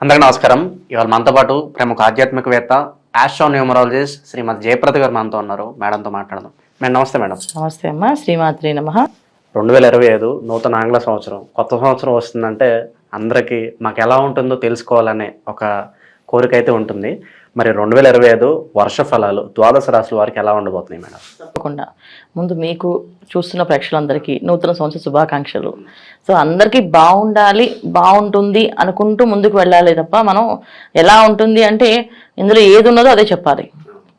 అందరికీ నమస్కారం. ఇవాళ మనతో పాటు ప్రముఖ ఆధ్యాత్మికవేత్త ఆస్ట్రోన్యూమరాలజిస్ట్ శ్రీమతి జయప్రద గారు మనతో ఉన్నారు. మేడంతో మాట్లాడదాం. మేడం నమస్తే. మేడం నమస్తే అమ్మా. శ్రీమాత్రి నమః. 2025 నూతన ఆంగ్ల సంవత్సరం, కొత్త సంవత్సరం వస్తుందంటే అందరికీ మాకు ఎలా ఉంటుందో తెలుసుకోవాలనే ఒక కోరిక అయితే ఉంటుంది. మరి 2025 వర్ష ఫలాలు ద్వాదశ రాశుల వారికి ఎలా ఉండబోతున్నాయి మేడం? తప్పకుండా ముందు మీకు చూస్తున్న ప్రేక్షకులందరికీ నూతన సంవత్సర శుభాకాంక్షలు. సో అందరికీ బాగుండాలి, బాగుంటుంది అనుకుంటూ ముందుకు వెళ్ళాలి తప్ప మనం ఎలా ఉంటుంది అంటే ఇందులో ఏది ఉన్నదో అదే చెప్పాలి,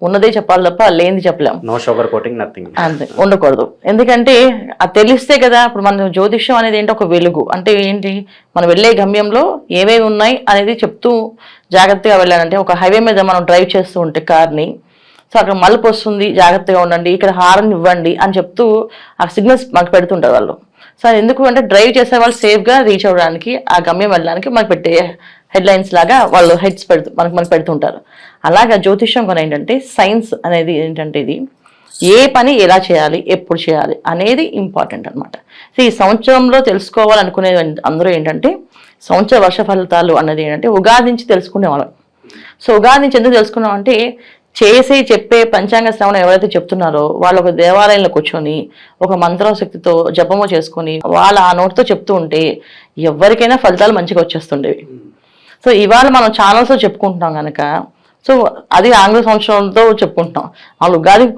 ఉన్నదే చెప్పాలి తప్ప లేనిది చెప్పలేము. నో షుగర్ కోటింగ్, నథింగ్ అంతే, ఉండకూడదు. ఎందుకంటే అది తెలిస్తే కదా. ఇప్పుడు మన జ్యోతిష్యం అనేది ఏంటి, ఒక వెలుగు అంటే ఏంటి, మనం వెళ్ళే గమ్యంలో ఏవేవి ఉన్నాయి అనేది చెప్తూ జాగ్రత్తగా వెళ్ళాలంటే, ఒక హైవే మీద మనం డ్రైవ్ చేస్తూ ఉంటే కార్ని, సో అక్కడ మలుపు వస్తుంది, జాగ్రత్తగా ఉండండి, ఇక్కడ హారన్ ఇవ్వండి అని చెప్తూ ఆ సిగ్నల్స్ మనకు పెడుతుంటారు వాళ్ళు. సో ఎందుకు అంటే డ్రైవ్ చేసే వాళ్ళు సేఫ్గా రీచ్ అవ్వడానికి, ఆ గమ్యం వెళ్ళడానికి మనకు పెట్టే హెడ్లైన్స్ లాగా వాళ్ళు హెడ్స్ మనకు పెడుతుంటారు. అలాగా జ్యోతిష్యం కూడా ఏంటంటే సైన్స్ అనేది ఏంటంటే ఇది ఏ పని ఎలా చేయాలి, ఎప్పుడు చేయాలి అనేది ఇంపార్టెంట్ అనమాట. సో ఈ సంవత్సరంలో తెలుసుకోవాలనుకునే అందరూ ఏంటంటే సంవత్సర వర్ష ఫలితాలు అన్నది ఏంటంటే ఉగాది నుంచి తెలుసుకునేవాళ్ళం. సో ఉగాది నుంచి ఎందుకు తెలుసుకున్నాం అంటే చెప్పే పంచాంగ శ్రవణం ఎవరైతే చెప్తున్నారో వాళ్ళు ఒక దేవాలయంలో కూర్చొని ఒక మంత్రశక్తితో జపము చేసుకొని వాళ్ళ ఆ నోటితో చెప్తూ ఉంటే ఎవరికైనా ఫలితాలు మంచిగా వచ్చేస్తుండేవి. సో ఇవాళ మనం ఛానల్స్లో చెప్పుకుంటున్నాం కనుక, సో అది ఆంగ్ల సంవత్సరంతో చెప్పుకుంటాం, వాళ్ళు ఉగాదికి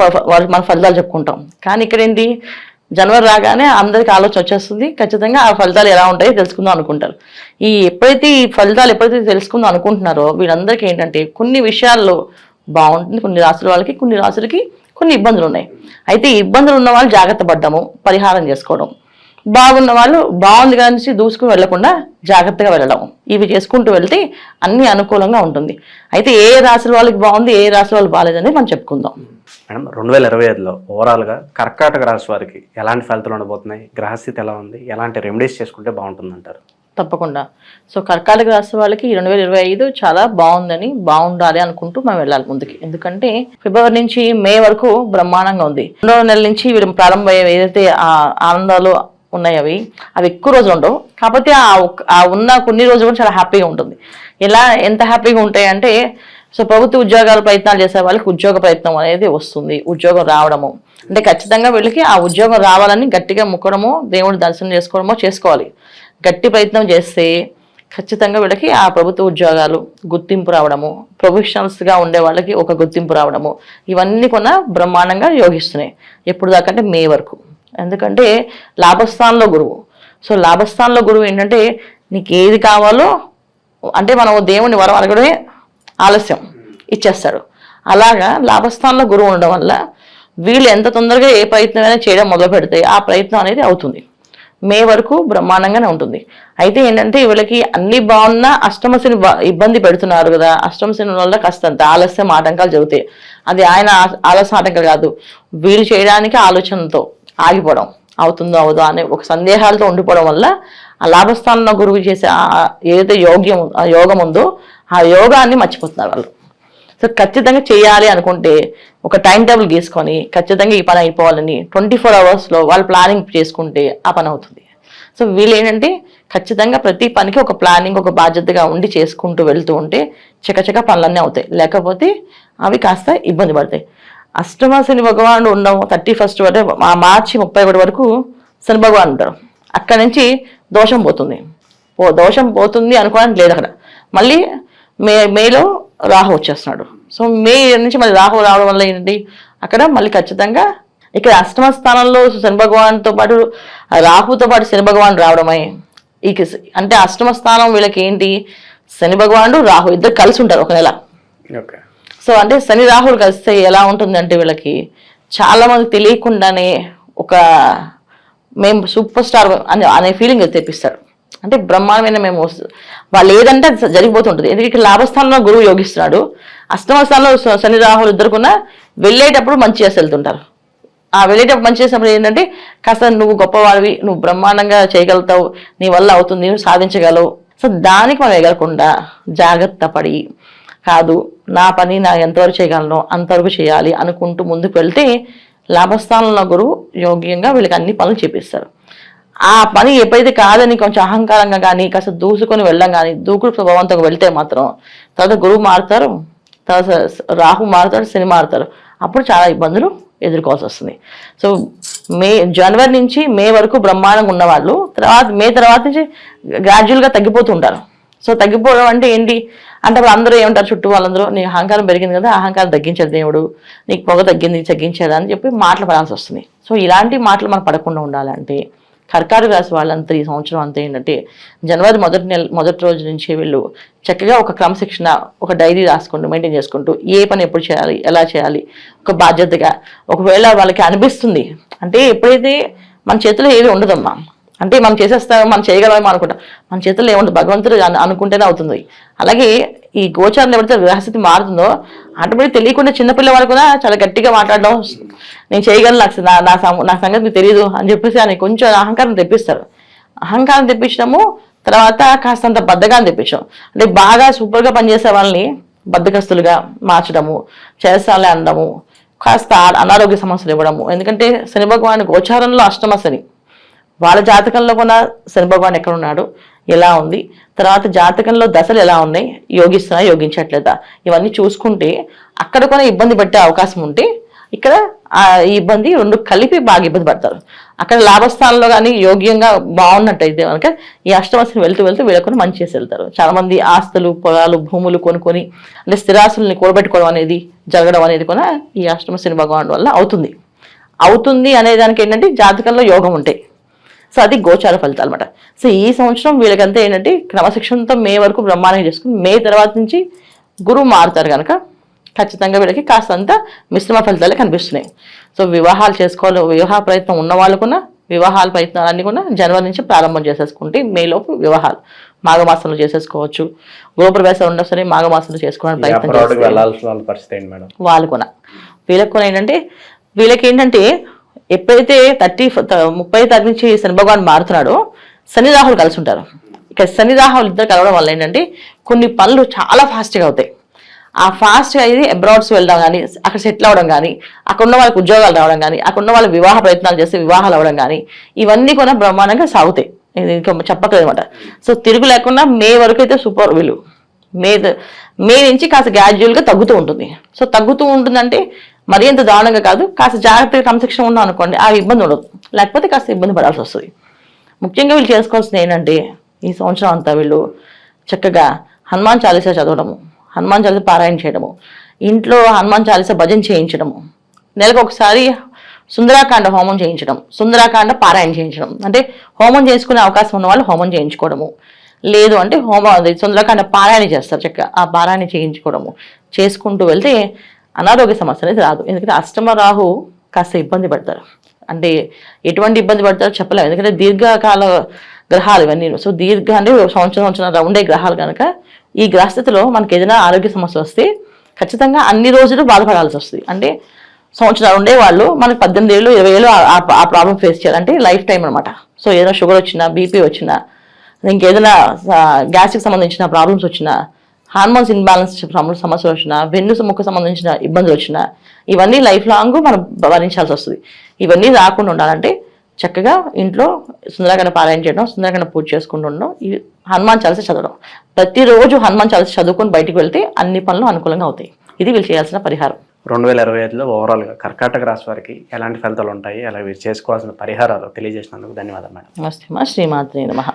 మన ఫలితాలు చెప్పుకుంటాం. కానీ ఇక్కడ ఏంటి, జనవరి రాగానే అందరికి ఆలోచన వచ్చేస్తుంది, ఖచ్చితంగా ఆ ఫలితాలు ఎలా ఉంటాయో తెలుసుకుందాం అనుకుంటారు. ఎప్పుడైతే ఈ ఫలితాలు తెలుసుకుందాం అనుకుంటున్నారో వీళ్ళందరికీ ఏంటంటే కొన్ని విషయాల్లో బాగుంటుంది, కొన్ని రాసుల వాళ్ళకి, కొన్ని రాసులకి కొన్ని ఇబ్బందులు ఉన్నాయి. అయితే ఈ ఇబ్బందులు ఉన్న వాళ్ళు జాగ్రత్త పడ్డాము, పరిహారం చేసుకోవడం, బాగున్న వాళ్ళు బాగుంది కానీ దూసుకుని వెళ్లకుండా జాగ్రత్తగా వెళ్ళడం, ఇవి చేసుకుంటూ వెళ్తే అన్ని అనుకూలంగా ఉంటుంది. అయితే ఏ రాశుల వాళ్ళకి బాగుంది, ఏ రాశుల వాళ్ళు బాగాలేదని మనం చెప్పుకుందాం. మేడం 2025లో ఓవరాల్గా కర్కాటక రాశి వారికి ఎలాంటి ఫలితాలు ఉండబోతున్నాయి, గ్రహస్థితి ఎలా ఉంది, ఎలాంటి రెమెడీస్ చేసుకుంటే బాగుంటుంది అంటారు? తప్పకుండా. సో కర్కాటక రాశి వాళ్ళకి 2025 చాలా బాగుండాలి అనుకుంటూ మనం వెళ్ళాలి ముందుకి. ఎందుకంటే ఫిబ్రవరి నుంచి మే వరకు బ్రహ్మాండంగా ఉంది. 2వ నెల నుంచి వీళ్ళు ప్రారంభమయ్యే ఏదైతే ఆ ఆనందాలు ఉన్నాయి అవి ఎక్కువ రోజులు ఉండవు. కాకపోతే ఆ ఉన్న కొన్ని రోజులు కూడా చాలా హ్యాపీగా ఉంటుంది. ఎంత హ్యాపీగా ఉంటాయి అంటే, సో ప్రభుత్వ ఉద్యోగాల ప్రయత్నాలు చేసే వాళ్ళకి ఉద్యోగ ప్రయత్నం అనేది వస్తుంది, ఉద్యోగం రావడము అంటే ఖచ్చితంగా వీళ్ళకి ఆ ఉద్యోగం రావాలని గట్టిగా ముక్కడమో దేవుడి దర్శనం చేసుకోవాలి. గట్టి ప్రయత్నం చేస్తే ఖచ్చితంగా వీళ్ళకి ఆ ప్రభుత్వ ఉద్యోగాలు గుర్తింపు రావడము, ప్రొఫెషనల్స్గా ఉండే వాళ్ళకి ఒక గుర్తింపు రావడము, ఇవన్నీ కూడా బ్రహ్మాండంగా యోగిస్తున్నాయి. ఎప్పుడు దాకా అంటే మే వరకు. ఎందుకంటే లాభస్థానంలో గురువు. సో లాభస్థానంలో గురువు ఏంటంటే నీకు ఏది కావాలో అంటే మనం దేవుని వరం అడగడమే ఆలస్యం, ఇచ్చేస్తాడు. అలాగా లాభస్థానంలో గురువు ఉండడం వల్ల వీళ్ళు ఎంత తొందరగా ఏ ప్రయత్నమైనా చేయడం మొదలు పెడితే ఆ ప్రయత్నం అనేది అవుతుంది. మే వరకు బ్రహ్మాండంగానే ఉంటుంది. అయితే ఏంటంటే వీళ్ళకి అన్ని బాగున్నా అష్టమశని ఇబ్బంది పెడుతున్నారు కదా, అష్టమశని వల్ల కాస్తంత ఆలస్యం ఆటంకాలు జరుగుతాయి. అది ఆయన ఆలస్యం ఆటంకాలు కాదు, వీళ్ళు చేయడానికి ఆలోచనతో ఆగిపోవడం, అవుతుందో అవదో అనే ఒక సందేహాలతో ఉండిపోవడం వల్ల ఆ లాభస్థానంలో గురువు చేసే ఏదైతే యోగం ఉందో ఆ యోగాన్ని మర్చిపోతున్నారు వాళ్ళు. సో ఖచ్చితంగా చేయాలి అనుకుంటే ఒక టైం టేబుల్ గీసుకొని ఖచ్చితంగా ఈ పని అయిపోవాలని 24 అవర్స్లో వాళ్ళు ప్లానింగ్ చేసుకుంటే ఆ పని అవుతుంది. సో వీళ్ళు ఏంటంటే ఖచ్చితంగా ప్రతి పనికి ఒక ప్లానింగ్, ఒక బాధ్యతగా ఉండి చేసుకుంటూ వెళ్తూ ఉంటే చకచక పనులన్నీ అవుతాయి. లేకపోతే అవి కాస్త ఇబ్బంది పడతాయి. అష్టమ శని భగవానుడు ఉండవు 31 వరకు, మార్చి 31 వరకు శని భగవాన్ ఉంటారు. అక్కడి నుంచి దోషం పోతుంది అనుకోవడానికి లేదు. అక్కడ మళ్ళీ మేలో రాహు వచ్చేస్తున్నాడు. సో మే నుంచి మళ్ళీ రాహు రావడం వల్ల ఏంటి, అక్కడ మళ్ళీ ఖచ్చితంగా ఇక్కడ అష్టమ స్థానంలో శని భగవాన్తో పాటు రాహుతో పాటు శని భగవాన్ రావడమై అంటే అష్టమ స్థానం వీళ్ళకి ఏంటి, శని భగవానుడు రాహు ఇద్దరు కలిసి ఉంటారు ఒక నెల. సో అంటే శని రాహులు కలిస్తే ఎలా ఉంటుంది అంటే వీళ్ళకి చాలా మంది తెలియకుండానే ఒక మేము సూపర్ స్టార్ అనే ఫీలింగ్ తెప్పిస్తాడు. అంటే బ్రహ్మాండమైన మేము వాళ్ళు ఏదంటే అది జరిగిపోతుంటుంది. ఎందుకంటే ఇక్కడ లాభస్థానంలో గురువు యోగిస్తున్నాడు, అష్టమ స్థానంలో శని రాహులు ఇద్దరుకున్నా వెళ్ళేటప్పుడు మంచి చేసి వెళ్తుంటారు. ఆ వెళ్ళేటప్పుడు మంచి చేసినప్పుడు ఏంటంటే కాస్త నువ్వు గొప్పవాడివి, నువ్వు బ్రహ్మాండంగా చేయగలుగుతావు, నీ వల్ల అవుతుంది, నువ్వు సాధించగలవు. సో దానికి మనం ఎగరకుండా జాగ్రత్త పడి కాదు నా పని నా ఎంతవరకు చేయగలను అంతవరకు చేయాలి అనుకుంటూ ముందుకు వెళ్తే లాభస్థానంలో గురువు యోగ్యంగా వీళ్ళకి అన్ని పనులు చేపిస్తారు. ఆ పని ఎప్పుడైతే కాదని కొంచెం అహంకారంగా కానీ కాస్త దూసుకొని వెళ్ళడం కానీ దూకుడు స్వభావంతో వెళ్తే మాత్రం తర్వాత గురువు మారుతారు, తర్వాత రాహు మారుతాడు, శని మారుతారు. అప్పుడు చాలా ఇబ్బందులు ఎదుర్కోవాల్సి వస్తుంది. సో జనవరి నుంచి మే వరకు బ్రహ్మాండంగా ఉన్నవాళ్ళు మే తర్వాత నుంచి గ్రాడ్యువల్గా తగ్గిపోతూ ఉంటారు. సో తగ్గిపోవడం అంటే ఏంటి అంటే అప్పుడు అందరూ ఏమంటారు, చుట్టూ వాళ్ళందరూ నీ అహంకారం పెరిగింది కదా, అహంకారం తగ్గించాడు దేవుడు, నీకు పొగ తగ్గించాడు అని చెప్పి మాటలు పడాల్సి వస్తుంది. సో ఇలాంటి మాటలు మనం పడకుండా ఉండాలంటే కర్కాటక రాశి వాళ్ళంతా ఈ సంవత్సరం అంతా ఏంటంటే జనవరి మొదటి రోజు నుంచి వీళ్ళు చక్కగా ఒక క్రమశిక్షణ, ఒక డైరీ రాసుకుంటూ మెయింటైన్ చేసుకుంటూ ఏ పని ఎప్పుడు చేయాలి, ఎలా చేయాలి, ఒక బాధ్యతగా. ఒకవేళ వాళ్ళకి అనిపిస్తుంది అంటే ఎప్పుడైతే మన చేతిలో ఏది ఉండదమ్మా, అంటే మనం చేసేస్తామో మనం చేయగలమేమో అనుకుంటాం, మన చేతుల్లో ఏముండదు, భగవంతుడు అనుకుంటేనే అవుతుంది. అలాగే ఈ గోచారం ఎవరైతే గ్రహస్థితి మారుతుందో ఆటోమేటిక్ తెలియకుండా చిన్నపిల్లవాడు కూడా చాలా గట్టిగా మాట్లాడడం, నేను చేయగలను, నా సంగతి మీకు తెలియదు అని చెప్పేసి అని కొంచెం అహంకారం తెప్పిస్తారు. అహంకారం తెప్పించడము, తర్వాత కాస్తంత బద్ధకాన్ని తెప్పించడం, అంటే బాగా సూపర్గా పనిచేసే వాళ్ళని బద్ధకస్తులుగా మార్చడము, చేస్తాలే అనడము, కాస్త అనారోగ్య సమస్యలు ఇవ్వడము. ఎందుకంటే శని భగవాన్ గోచారంలో అష్టమ శని, వాళ్ళ జాతకంలో కూడా శని భగవాన్ ఎక్కడ ఉన్నాడు, ఎలా ఉంది, తర్వాత జాతకంలో దశలు ఎలా ఉన్నాయి, యోగిస్తున్నా యోగించట్లేదా, ఇవన్నీ చూసుకుంటే అక్కడ కూడా ఇబ్బంది పెట్టే అవకాశం ఉంటే ఇక్కడ ఈ ఇబ్బంది రెండు కలిపి బాగా ఇబ్బంది పడతారు. అక్కడ లాభస్థానంలో కానీ యోగ్యంగా బాగున్నట్టయితే కనుక ఈ అష్టమశని వెళ్తూ వీళ్ళకొని మంచి చేసి వెళ్తారు. చాలా మంది ఆస్తులు, పొలాలు, భూములు కొనుక్కొని అంటే స్థిరాస్తుల్ని కూడబెట్టుకోవడం అనేది జరగడం అనేది కూడా ఈ అష్టమశని భగవాన్ వల్ల అవుతుంది అనేదానికి ఏంటంటే జాతకంలో యోగం ఉంటాయి. సో అది గోచార ఫలితాలు అనమాట. సో ఈ సంవత్సరం వీళ్ళకంతా ఏంటంటే క్రమశిక్షణతో మే వరకు బ్రహ్మాండంగా చేసుకుని మే తర్వాత నుంచి గురువు మారుతారు కనుక ఖచ్చితంగా వీళ్ళకి కాస్తంత మిశ్రమ ఫలితాలే కనిపిస్తున్నాయి. సో వివాహాలు చేసుకోవాలి, వివాహ ప్రయత్నం ఉన్న వాళ్ళకున్నా వివాహాల ప్రయత్నాలన్నీ కూడా జనవరి నుంచి ప్రారంభం చేసేసుకుంటే మేలోపు వివాహాలు మాఘమాసంలో చేసేసుకోవచ్చు. గృహప్రవేశం ఉన్నా సరే మాఘమాసంలో చేసుకోవడానికి ప్రయత్నం చేస్తారు. వాళ్ళు కూడా వీళ్ళకి కూడా వీళ్ళకి ఏంటంటే ఎప్పుడైతే 30 తారీఖు నుంచి శని భగవాన్ మారుతున్నాడో శని రాహులు కలిసి ఉంటారు. ఇక శని రాహులు ఇద్దరు కలవడం వల్ల ఏంటంటే కొన్ని పనులు చాలా ఫాస్ట్గా అవుతాయి. ఆ ఫాస్ట్గా అయితే అబ్రాడ్స్ వెళ్ళడం కానీ, అక్కడ సెటిల్ అవ్వడం కానీ, అక్కడ ఉన్న వాళ్ళకి ఉద్యోగాలు రావడం కానీ, అక్కడ ఉన్న వాళ్ళు వివాహ ప్రయత్నాలు చేస్తే వివాహాలు అవ్వడం కానీ ఇవన్నీ కూడా బ్రహ్మాండంగా సాగుతాయి. ఇంకా చెప్పట్లేదు అనమాట. సో తిరుగు లేకుండా మే వరకు అయితే సూపర్ వీళ్ళు మే నుంచి కాస్త గ్రాడ్యువల్గా తగ్గుతూ ఉంటుంది. సో తగ్గుతూ ఉంటుందంటే మరీ ఎంత దారుణంగా కాదు, కాస్త జాగ్రత్తగా క్రమశిక్షణ ఉన్నాం అనుకోండి ఆ ఇబ్బంది ఉండదు, లేకపోతే కాస్త ఇబ్బంది పడాల్సి వస్తుంది. ముఖ్యంగా వీళ్ళు చేసుకోవాల్సింది ఏంటంటే ఈ సంవత్సరం అంతా వీళ్ళు చక్కగా హనుమాన్ చాలీసా చదవడము, హనుమాన్ చాలీసా పారాయణ చేయడము, ఇంట్లో హనుమాన్ చాలీసా భజన చేయించడము, నెలకు ఒకసారి సుందరాకాండ హోమం చేయించడం, సుందరాకాండ పారాయణ చేయించడం. అంటే హోమం చేసుకునే అవకాశం ఉన్న వాళ్ళు హోమం చేయించుకోవడము, లేదు అంటే సుందరాకాండ పారాయణ చేస్తారు చక్కగా, ఆ పారాయణ చేయించుకోవడము చేసుకుంటూ వెళ్తే అనారోగ్య సమస్య అనేది రాదు. ఎందుకంటే అష్టమ రాహు కాస్త ఇబ్బంది పడతారు, అంటే ఎటువంటి ఇబ్బంది పడతారో చెప్పలేము. ఎందుకంటే దీర్ఘకాల గ్రహాలు ఇవన్నీ. సో అంటే సంవత్సరం ఉండే గ్రహాలు కనుక ఈ గ్రహస్థితిలో మనకి ఏదైనా ఆరోగ్య సమస్య వస్తే ఖచ్చితంగా అన్ని రోజులు బాధపడాల్సి వస్తుంది. అంటే సంవత్సరాలు ఉండే వాళ్ళు మనకి 18 ఏళ్ళు 20 ఏళ్ళు ఆ ప్రాబ్లం ఫేస్ చేయాలి, అంటే లైఫ్ టైం అనమాట. సో ఏదైనా షుగర్ వచ్చినా, బీపీ వచ్చినా, ఇంకేదైనా గ్యాస్కి సంబంధించిన ప్రాబ్లమ్స్ వచ్చినా, హార్మోన్స్ ఇన్బ్యాలెన్స్ సమస్యలు వచ్చినా, వెన్నుముక్క సంబంధించిన ఇబ్బందులు వచ్చినా ఇవన్నీ లైఫ్ లాంగ్ మనం భరించాల్సి వస్తుంది. ఇవన్నీ రాకుండా ఉండాలంటే చక్కగా ఇంట్లో సుందరకాండ పారాయణ చేయడం, సుందరకాండ పూజ చేసుకుంటూ ఉండడం, ఈ హనుమాన్ చాలీసా చదవడం, ప్రతిరోజు హనుమాన్ చాలీసా చదువుకొని బయటికి వెళ్తే అన్ని పనులు అనుకూలంగా అవుతాయి. ఇది వీళ్ళు చేయాల్సిన పరిహారం. 2025లో ఓవరాల్గా కర్కాటక రాశి వారికి ఎలాంటి ఫలితాలు ఉంటాయి, అలా వీరు చేసుకోవాల్సిన పరిహారాలు తెలియజేసినందుకు ధన్యవాదాలు మేడం. నమస్తే శ్రీమాత్రే నమః.